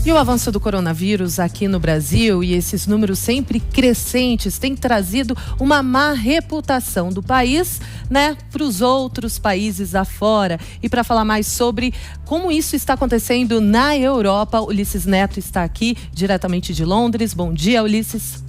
E o avanço do coronavírus aqui no Brasil e esses números sempre crescentes têm trazido uma má reputação do país, para os outros países afora. E para falar mais sobre como isso está acontecendo na Europa, Ulisses Neto está aqui diretamente de Londres. Bom dia, Ulisses.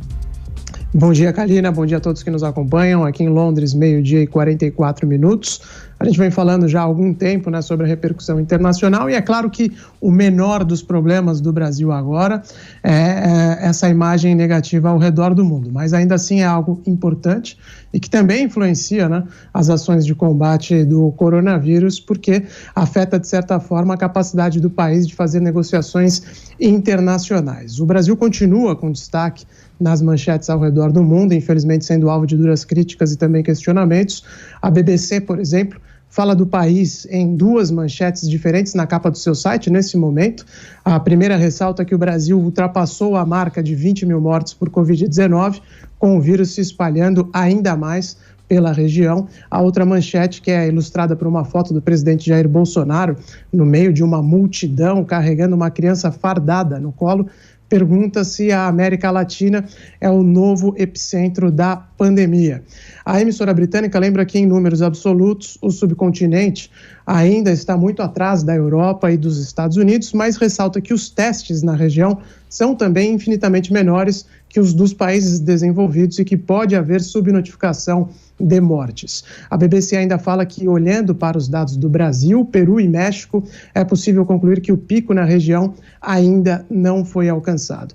Bom dia, Kalina. Bom dia a todos que nos acompanham. Aqui em Londres, 12h44. A gente vem falando já há algum tempo, sobre a repercussão internacional e é claro que o menor dos problemas do Brasil agora é essa imagem negativa ao redor do mundo, mas ainda assim é algo importante e que também influencia as ações de combate do coronavírus, porque afeta de certa forma a capacidade do país de fazer negociações internacionais. O Brasil continua com destaque nas manchetes ao redor do mundo, infelizmente sendo alvo de duras críticas e também questionamentos. A BBC, por exemplo, fala do país em duas manchetes diferentes na capa do seu site nesse momento. A primeira ressalta que o Brasil ultrapassou a marca de 20 mil mortes por Covid-19, com o vírus se espalhando ainda mais pela região. A outra manchete, que é ilustrada por uma foto do presidente Jair Bolsonaro no meio de uma multidão carregando uma criança fardada no colo, pergunta se a América Latina é o novo epicentro da pandemia. A emissora britânica lembra que, em números absolutos, o subcontinente ainda está muito atrás da Europa e dos Estados Unidos, mas ressalta que os testes na região são também infinitamente menores que os dos países desenvolvidos e que pode haver subnotificação de mortes. A BBC ainda fala que, olhando para os dados do Brasil, Peru e México, é possível concluir que o pico na região ainda não foi alcançado.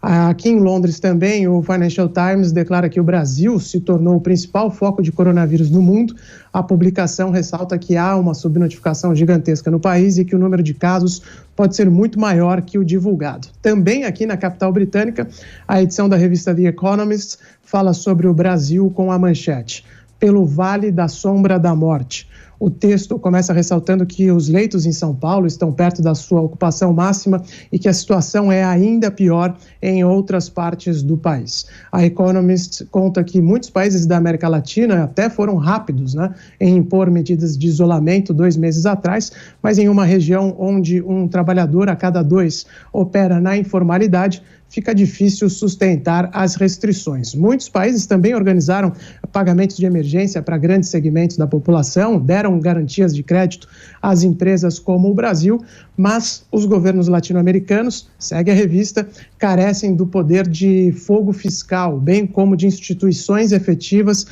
Aqui em Londres também, o Financial Times declara que o Brasil se tornou o principal foco de coronavírus no mundo. A publicação ressalta que há uma subnotificação gigantesca no país e que o número de casos pode ser muito maior que o divulgado. Também aqui na capital britânica, a edição da revista The Economist fala sobre o Brasil com a manchete: pelo Vale da Sombra da Morte. O texto começa ressaltando que os leitos em São Paulo estão perto da sua ocupação máxima e que a situação é ainda pior em outras partes do país. A Economist conta que muitos países da América Latina até foram rápidos em impor medidas de isolamento 2 meses atrás, mas em uma região onde um trabalhador a cada 2 opera na informalidade, fica difícil sustentar as restrições. Muitos países também organizaram pagamentos de emergência para grandes segmentos da população, deram garantias de crédito às empresas como o Brasil, mas os governos latino-americanos, segue a revista, carecem do poder de fogo fiscal, bem como de instituições efetivas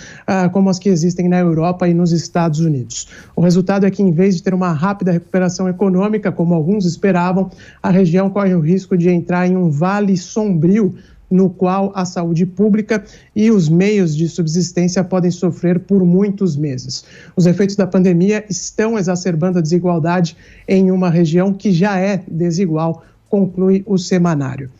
como as que existem na Europa e nos Estados Unidos. O resultado é que, em vez de ter uma rápida recuperação econômica, como alguns esperavam, a região corre o risco de entrar em um vale sombrio no qual a saúde pública e os meios de subsistência podem sofrer por muitos meses. Os efeitos da pandemia estão exacerbando a desigualdade em uma região que já é desigual, conclui o semanário.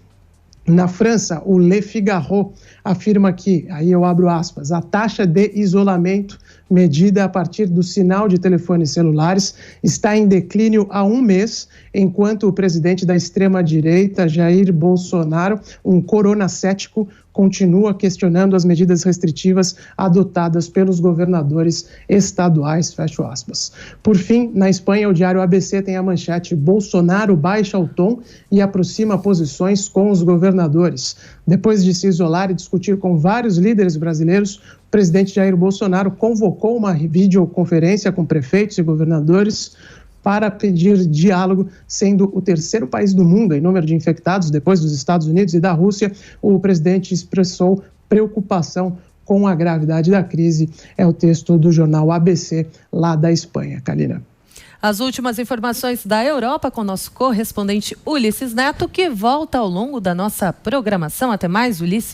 Na França, o Le Figaro afirma que, aí eu abro aspas, a taxa de isolamento medida a partir do sinal de telefones celulares está em declínio há 1 mês, enquanto o presidente da extrema-direita, Jair Bolsonaro, um coronacético, continua questionando as medidas restritivas adotadas pelos governadores estaduais, fecho aspas. Por fim, na Espanha, o diário ABC tem a manchete: Bolsonaro baixa o tom e aproxima posições com os governadores. Depois de se isolar e discutir com vários líderes brasileiros, o presidente Jair Bolsonaro convocou uma videoconferência com prefeitos e governadores para pedir diálogo, sendo o 3º país do mundo em número de infectados, depois dos Estados Unidos e da Rússia. O presidente expressou preocupação com a gravidade da crise. É o texto do jornal ABC, lá da Espanha. Kalina. As últimas informações da Europa com nosso correspondente Ulisses Neto, que volta ao longo da nossa programação. Até mais, Ulisses.